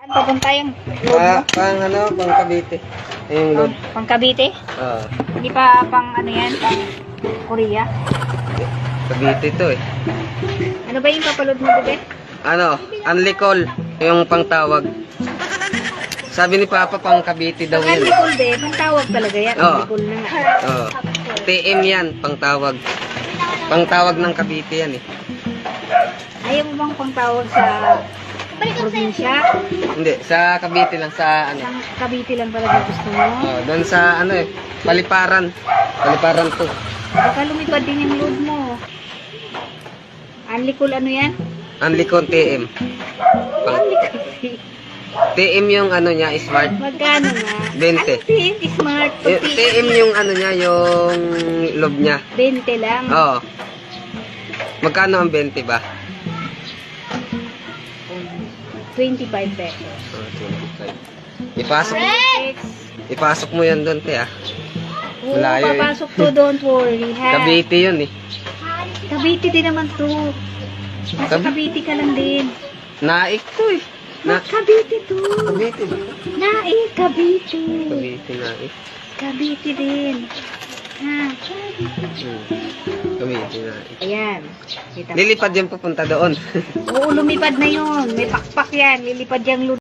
Papunta yung load mo? Pang ano, pang Cavite. Yung load. Pang Cavite? Oo. Hindi pa pang ano yan? Pang Korea? Cavite to eh. Ano ba yung papaload mo, bebe? Ano, unlicol. Yung pangtawag. Sabi ni Papa, pang Cavite daw Pang yan. Anlicol, be. Pang tawag talaga yan. Oo. Anlicol na nga. Oo. TM yan, pangtawag. Pangtawag ng Cavite yan eh. Ayaw mo bang pang tawag sa probinsya? Hindi, sa Cavite lang, sa ano. Sa Cavite lang talaga gusto mo? Oh, doon sa ano eh, Paliparan. Paliparan to. Baka lumipad din yung load mo. Anlicol ano yan? Unlicol TM. Anlicol. TM yung ano niya, smart. Magkano nga? 20. Ano din? Smart. TM yung ano niya, yung loob niya. 20 lang. Oo. Magkano ang 20 ba? 25 pesos. Oh, 25. Ipasok mo yan doon, te ah. Oo, Malayo eh. papasok to, don't worry, ha? Cavite yun eh. Cavite din naman to. Nasa Cavite ka lang din. Naik to eh. Cavite to. Cavite ba? Cavite. Cavite naik. Cavite din. Ha? Cavite naik. Ayan. Kita mo. Lilipad yan papunta doon. Oo, lumipad na yun. May pakpak yan. Lilipad yung